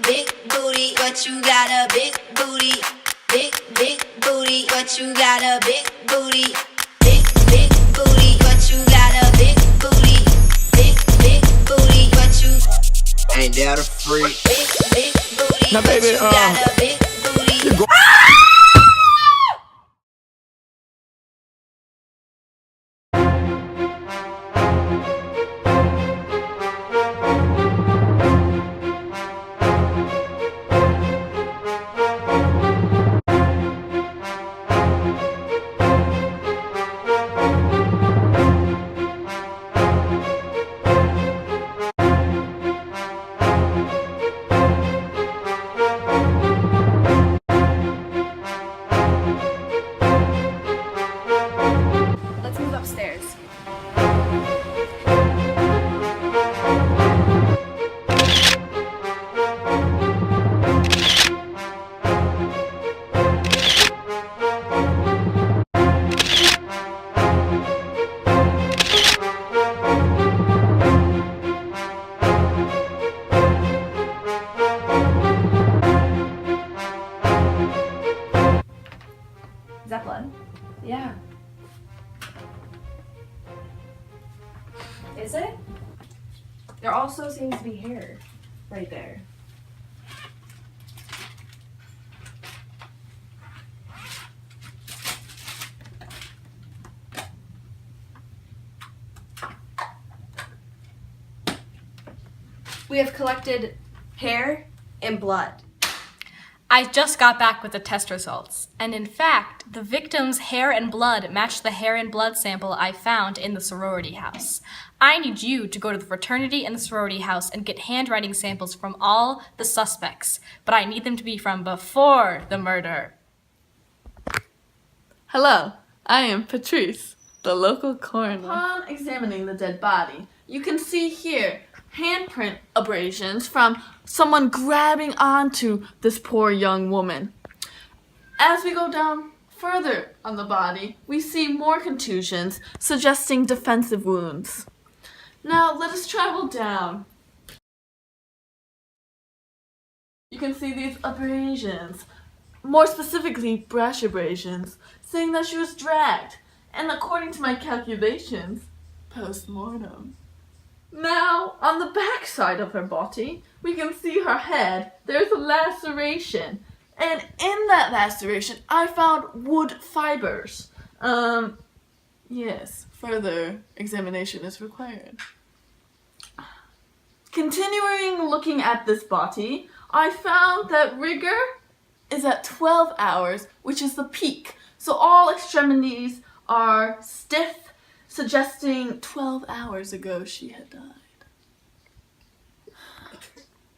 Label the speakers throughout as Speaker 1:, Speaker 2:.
Speaker 1: big booty, but you got a big booty. Big booty, but you got a big booty. Big booty, but you got a big booty. Big booty, but you
Speaker 2: ain't that a freak?
Speaker 1: Big booty,
Speaker 3: now,
Speaker 1: but
Speaker 3: baby,
Speaker 1: you got a big booty.
Speaker 4: Let's move upstairs. Is that blood? Yeah. Is it? There also seems to be hair right there. We have collected hair and blood.
Speaker 5: I just got back with the test results, and in fact, the victim's hair and blood matched the hair and blood sample I found in the sorority house. I need you to go to the fraternity and the sorority house and get handwriting samples from all the suspects, but I need them to be from before the murder.
Speaker 6: Hello, I am Patrice, the local coroner. Upon examining the dead body, you can see here handprint abrasions from someone grabbing onto this poor young woman. As we go down further on the body, we see more contusions, suggesting defensive wounds. Now let us travel down. You can see these abrasions, more specifically brush abrasions, saying that she was dragged, and according to my calculations, post-mortem. Now, on the back side of her body, we can see her head. There's a laceration. And in that laceration, I found wood fibers. Yes, further examination is required. Continuing looking at this body, I found that rigor is at 12 hours, which is the peak. So all extremities are stiff, suggesting 12 hours ago she had died.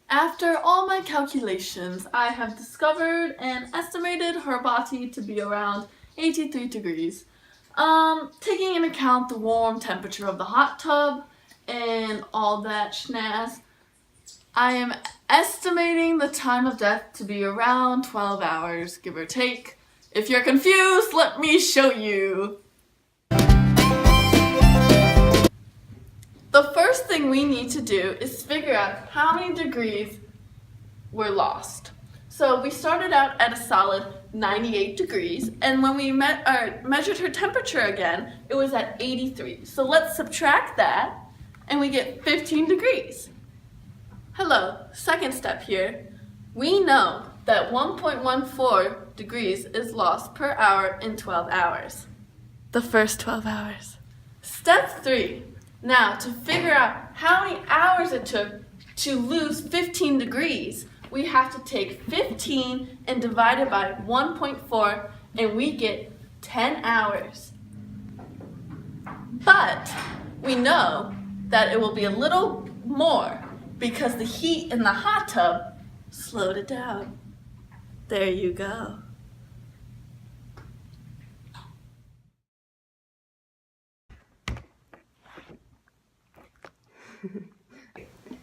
Speaker 6: After all my calculations, I have discovered and estimated her body to be around 83 degrees. Taking into account the warm temperature of the hot tub and all that schnaz, I am estimating the time of death to be around 12 hours, give or take. If you're confused, let me show you. The first thing we need to do is figure out how many degrees were lost. So we started out at a solid 98 degrees, and when we measured her temperature again, it was at 83. So let's subtract that, and we get 15 degrees. Hello, second step here. We know that 1.14 degrees is lost per hour in 12 hours. The first 12 hours. Step 3. Now, to figure out how many hours it took to lose 15 degrees, we have to take 15 and divide it by 1.4, and we get 10 hours. But we know that it will be a little more because the heat in the hot tub slowed it down. There you go.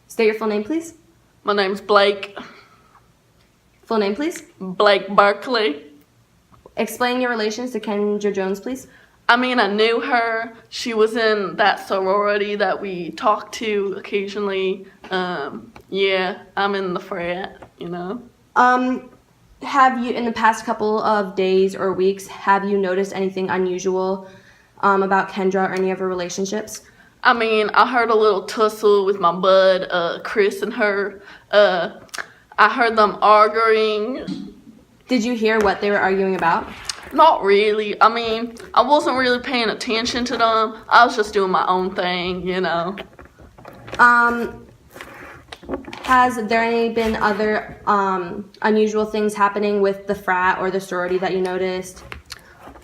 Speaker 7: State your full name, please.
Speaker 6: My name's Blake.
Speaker 7: Full name, please.
Speaker 6: Blake Barkley.
Speaker 7: Explain your relations to Kendra Jones, please.
Speaker 6: I mean, I knew her. She was in that sorority that we talked to occasionally. Yeah, I'm in the frat, you know.
Speaker 7: Have you, in the past couple of days or weeks, have you noticed anything unusual about Kendra or any of her relationships?
Speaker 6: I mean, I heard a little tussle with my bud, Chris and her. I heard them arguing.
Speaker 7: Did you hear what they were arguing about?
Speaker 6: Not really. I mean, I wasn't really paying attention to them. I was just doing my own thing, you know.
Speaker 7: Has there been other unusual things happening with the frat or the sorority that you noticed?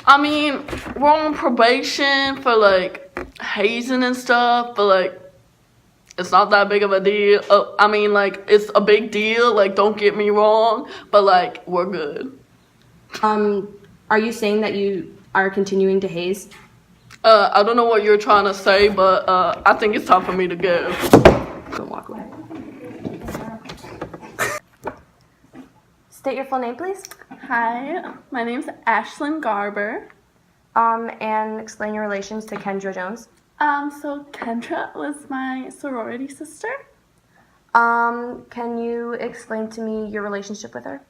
Speaker 6: I mean, we're on probation for, like, hazing and stuff, but, like, it's not that big of a deal. I mean, like, it's a big deal. Like, don't get me wrong, but, like, we're good.
Speaker 7: Are you saying that you are continuing to haze?
Speaker 6: I don't know what you're trying to say, but I think it's time for me to go.
Speaker 7: Don't walk away. State your full name, please.
Speaker 6: Hi, my name's Ashlyn Garber.
Speaker 7: And explain your relations to Kendra Jones.
Speaker 6: So Kendra was my sorority sister.
Speaker 7: Can you explain to me your relationship with her?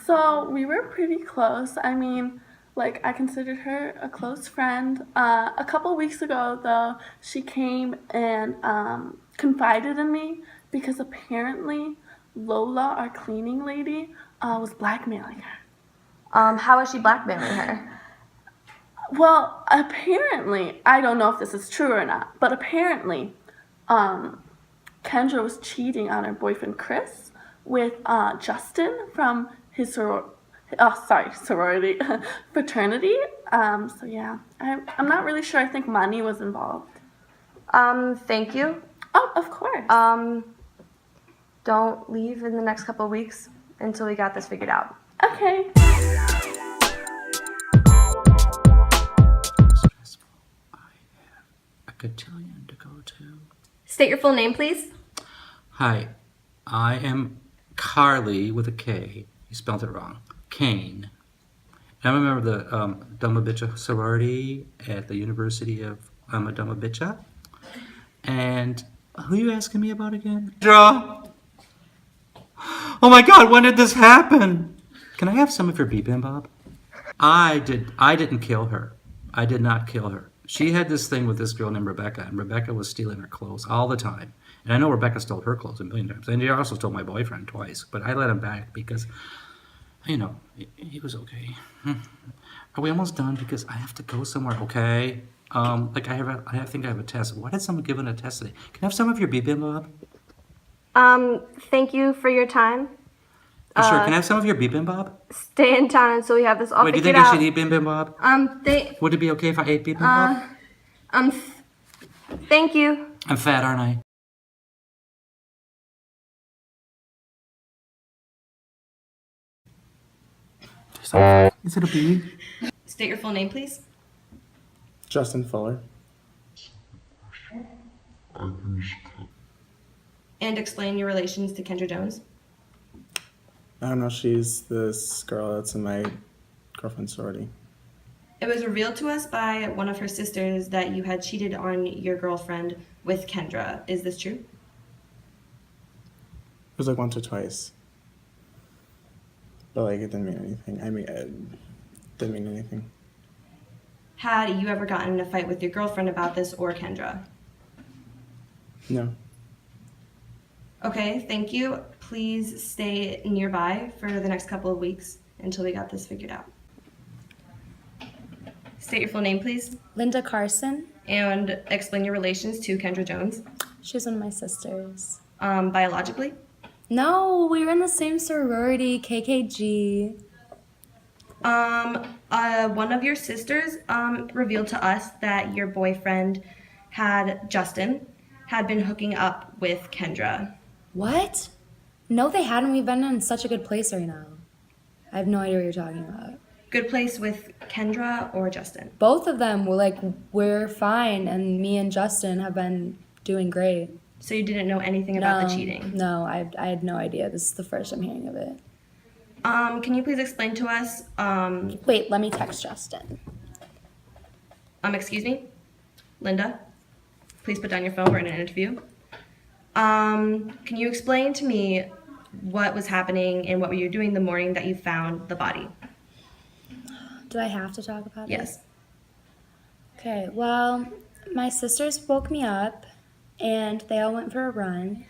Speaker 6: So we were pretty close. I mean, like, I considered her a close friend. A couple weeks ago, though, she came and confided in me because apparently Lola, our cleaning lady, was blackmailing her.
Speaker 7: How is she blackmailing her?
Speaker 6: Well, apparently, I don't know if this is true or not, but apparently, Kendra was cheating on her boyfriend Chris with Justin from his sorority fraternity. So yeah, I'm not really sure. I think money was involved.
Speaker 7: Thank you.
Speaker 6: Oh, of course.
Speaker 7: Don't leave in the next couple of weeks until we got this figured out.
Speaker 6: Okay.
Speaker 3: A cotillion to go to.
Speaker 7: State your full name, please.
Speaker 3: Hi, I am Carly with a K. You spelled it wrong. Kane. And I remember the Dumma sorority at the University of Dumma. And who are you asking me about again? Draw. Oh my God! When did this happen? Can I have some of your bibimbap? I didn't kill her. I did not kill her. She had this thing with this girl named Rebecca, and Rebecca was stealing her clothes all the time. And I know Rebecca stole her clothes a million times. And she also stole my boyfriend twice. But I let him back because, you know, he was okay. Are we almost done? Because I have to go somewhere, okay? Like I think I have a test. Why did someone give a test today? Can I have some of your bibimbap?
Speaker 7: Thank you for your time.
Speaker 3: Sure, can I have some of your bibimbap?
Speaker 7: Stay in town until we have this all
Speaker 3: Wait, do you
Speaker 7: figured
Speaker 3: think
Speaker 7: out.
Speaker 3: I should eat bibimbap? Would it be okay if I ate bibimbap?
Speaker 7: Thank you.
Speaker 3: I'm fat, aren't I? Is it a bee?
Speaker 7: State your full name, please.
Speaker 8: Justin Fuller.
Speaker 7: And explain your relations to Kendra Jones.
Speaker 8: I don't know, she's this girl that's in my girlfriend's sorority.
Speaker 7: It was revealed to us by one of her sisters that you had cheated on your girlfriend with Kendra. Is this true?
Speaker 8: It was like once or twice. But like it didn't mean anything. I mean, it didn't mean anything.
Speaker 7: Had you ever gotten in a fight with your girlfriend about this or Kendra?
Speaker 8: No.
Speaker 7: Okay, thank you. Please stay nearby for the next couple of weeks until we got this figured out. State your full name, please,
Speaker 9: Linda Carson.
Speaker 7: and explain your relations to Kendra Jones.
Speaker 9: She's one of my sisters.
Speaker 7: Biologically?
Speaker 9: No, we were in the same sorority, KKG.
Speaker 7: One of your sisters revealed to us that your boyfriend Justin had been hooking up with Kendra.
Speaker 9: What? No, they hadn't. We've been in such a good place right now. I have no idea what you're talking about.
Speaker 7: Good place with Kendra or Justin?
Speaker 9: Both of them were like, we're fine, and me and Justin have been doing great.
Speaker 7: So you didn't know anything about the cheating?
Speaker 9: No, I had no idea. This is the first I'm hearing of it.
Speaker 7: Can you please explain to us,
Speaker 9: Wait, let me text Justin.
Speaker 7: Excuse me? Linda, please put down your phone. We're in an interview. Can you explain to me what was happening and what were you doing the morning that you found the body?
Speaker 9: Do I have to talk about it?
Speaker 7: Yes.
Speaker 9: Okay, well, my sisters woke me up and they all went for a run.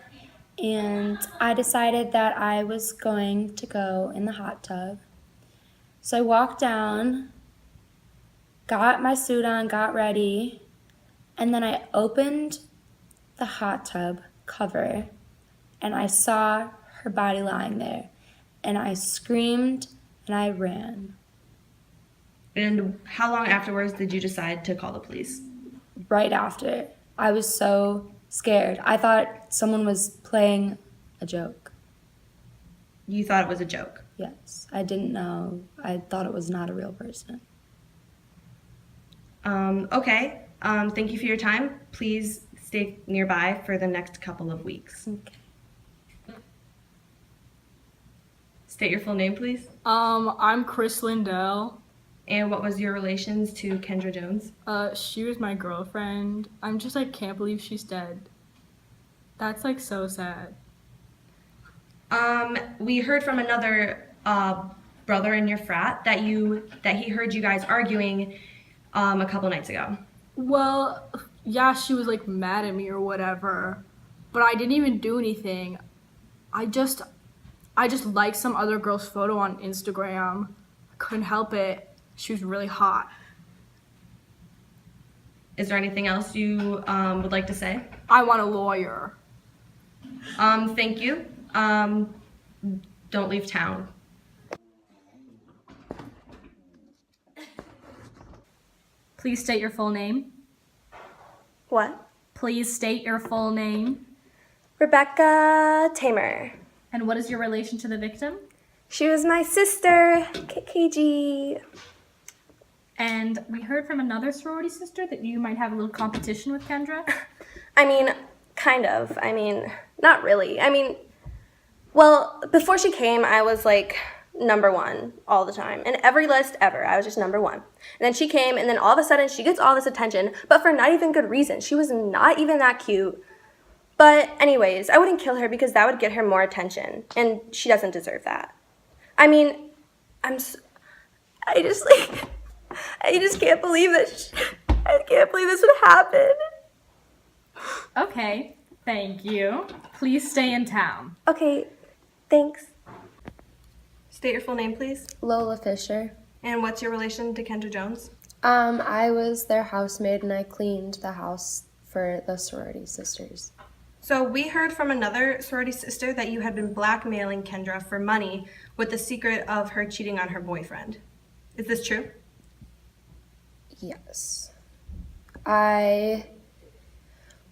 Speaker 9: And I decided that I was going to go in the hot tub. So I walked down, got my suit on, got ready, and then I opened the hot tub cover and I saw her body lying there. And I screamed and I ran.
Speaker 7: And how long afterwards did you decide to call the police?
Speaker 9: Right after. I was so scared. I thought someone was playing a joke.
Speaker 7: You thought it was a joke?
Speaker 9: Yes. I didn't know. I thought it was not a real person.
Speaker 7: Okay. Thank you for your time. Please stay nearby for the next couple of weeks.
Speaker 9: Okay.
Speaker 7: State your full name, please.
Speaker 5: I'm Chris Lindell.
Speaker 7: And what was your relations to Kendra Jones?
Speaker 5: She was my girlfriend. I'm just like, can't believe she's dead. That's like so sad.
Speaker 7: We heard from another brother in your frat that he heard you guys arguing a couple nights ago.
Speaker 5: Well, yeah, she was like mad at me or whatever, but I didn't even do anything. I just liked some other girl's photo on Instagram. I couldn't help it. She was really hot.
Speaker 7: Is there anything else you would like to say?
Speaker 5: I want a lawyer.
Speaker 7: Thank you. Don't leave town.
Speaker 5: Please state your full name.
Speaker 10: What?
Speaker 5: Please state your full name.
Speaker 10: Rebecca Tamer.
Speaker 5: And what is your relation to the victim?
Speaker 10: She was my sister, KG.
Speaker 5: And we heard from another sorority sister that you might have a little competition with Kendra.
Speaker 10: I mean, kind of. I mean, not really. I mean, well, before she came, I was like number one all the time. In every list ever, I was just number one. And then she came, and then all of a sudden, she gets all this attention, but for not even good reason. She was not even that cute. But anyways, I wouldn't kill her because that would get her more attention, and she doesn't deserve that. I mean, I just can't believe that. I can't believe this would happen.
Speaker 5: Okay, thank you. Please stay in town.
Speaker 10: Okay, thanks.
Speaker 7: State your full name, please.
Speaker 9: Lola Fisher.
Speaker 7: And what's your relation to Kendra Jones?
Speaker 9: I was their housemaid and I cleaned the house for the sorority sisters.
Speaker 7: So we heard from another sorority sister that you had been blackmailing Kendra for money with the secret of her cheating on her boyfriend. Is this true?
Speaker 9: Yes. I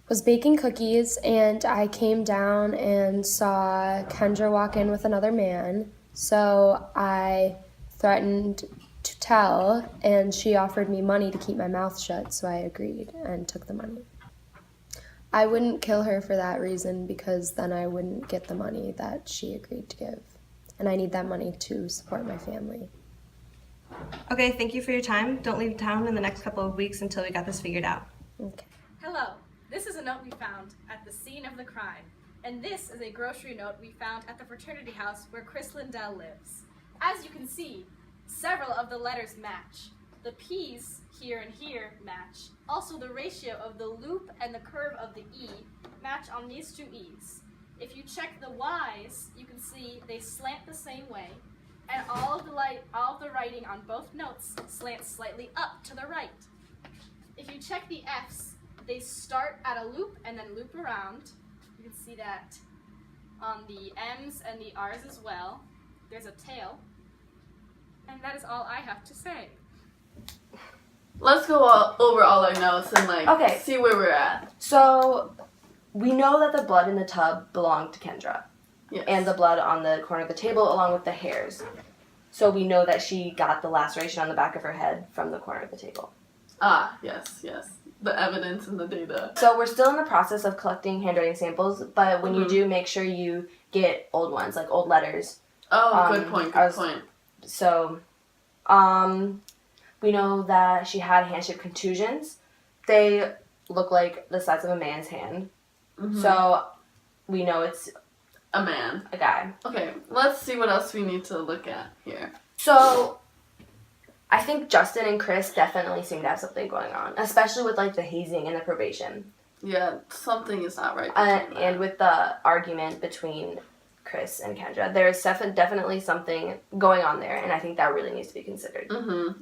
Speaker 9: was baking cookies and I came down and saw Kendra walk in with another man. So I threatened to tell and she offered me money to keep my mouth shut, so I agreed and took the money. I wouldn't kill her for that reason because then I wouldn't get the money that she agreed to give. And I need that money to support my family.
Speaker 7: Okay, thank you for your time. Don't leave town in the next couple of weeks until we got this figured out.
Speaker 9: Okay.
Speaker 5: Hello, this is a note we found at the scene of the crime. And this is a grocery note we found at the fraternity house where Chris Lindell lives. As you can see, several of the letters match. The P's here and here match. Also, the ratio of the loop and the curve of the E match on these two E's. If you check the Y's, you can see they slant the same way, and all of the writing on both notes slants slightly up to the right. If you check the F's, they start at a loop and then loop around. You can see that on the M's and the R's as well. There's a tail. And that is all I have to say.
Speaker 6: Let's go over all our notes and see where we're at.
Speaker 7: So we know that the blood in the tub belonged to Kendra.
Speaker 6: Yes.
Speaker 7: And the blood on the corner of the table along with the hairs. So we know that she got the laceration on the back of her head from the corner of the table.
Speaker 6: Ah, yes. The evidence and the data.
Speaker 7: So we're still in the process of collecting handwriting samples, but when you do, make sure you get old ones, like old letters.
Speaker 6: Oh, good point.
Speaker 7: So,
Speaker 10: We know that she had hand-shaped contusions. They look like the size of a man's hand. So we know it's
Speaker 6: A man.
Speaker 10: a guy.
Speaker 6: Okay, let's see what else we need to look at here.
Speaker 10: So I think Justin and Chris definitely seem to have something going on, especially with like the hazing and the probation.
Speaker 6: Yeah, something is not right. between them.
Speaker 10: And with the argument between Chris and Kendra, there's definitely something going on there, and I think that really needs to be considered.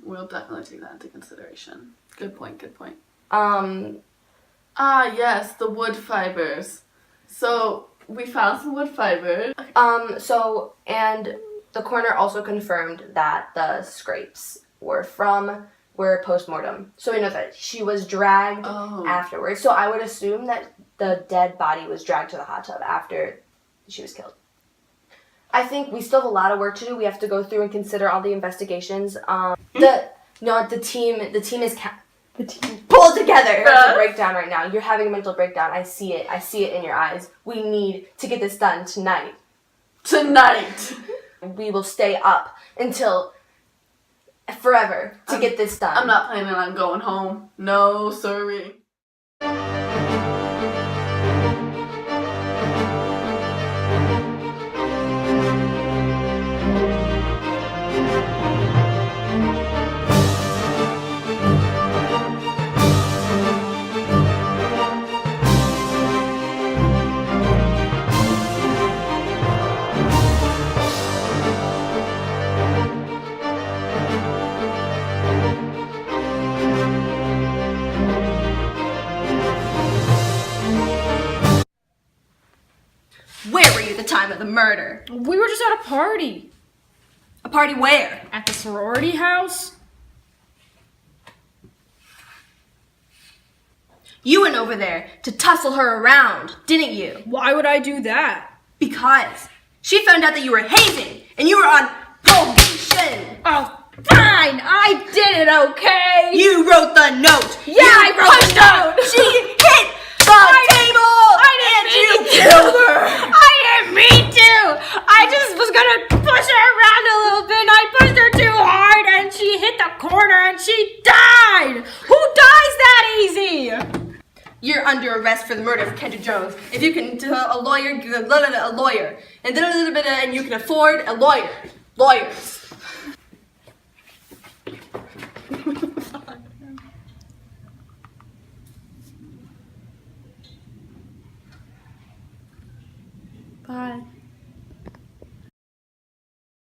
Speaker 6: We'll definitely take that into consideration. Good point, good point.
Speaker 10: Um,
Speaker 6: Yes, the wood fibers. So we found some wood fibers.
Speaker 10: and the coroner also confirmed that the scrapes were post-mortem. So we know that she was dragged afterwards. So I would assume that the dead body was dragged to the hot tub after she was killed. I think we still have a lot of work to do. We have to go through and consider all the investigations. The team is pulled together. It's a breakdown right now. You're having a mental breakdown. I see it. I see it in your eyes. We need to get this done tonight.
Speaker 6: Tonight!
Speaker 10: We will stay up until forever to get this done.
Speaker 6: I'm not planning on going home. No, sorry.
Speaker 7: Where were you at the time of the murder?
Speaker 5: We were just at a party.
Speaker 7: A party where?
Speaker 5: At the sorority house?
Speaker 7: You went over there to tussle her around, didn't you?
Speaker 5: Why would I do that?
Speaker 7: Because she found out that you were hazing and you were on probation.
Speaker 5: Oh, fine! I did it, okay?
Speaker 7: You wrote the note.
Speaker 5: Yeah, I wrote the note.
Speaker 7: She hit the table.
Speaker 5: I didn't mean to.
Speaker 7: Killed her.
Speaker 5: I didn't mean to. I just was gonna push her around a little bit, and I pushed her too hard, and she hit the corner, and she died. Who dies that easy?
Speaker 7: You're under arrest for the murder of Kendra Jones. If you can a lawyer, and then a little bit, and you can afford a lawyer. Lawyers.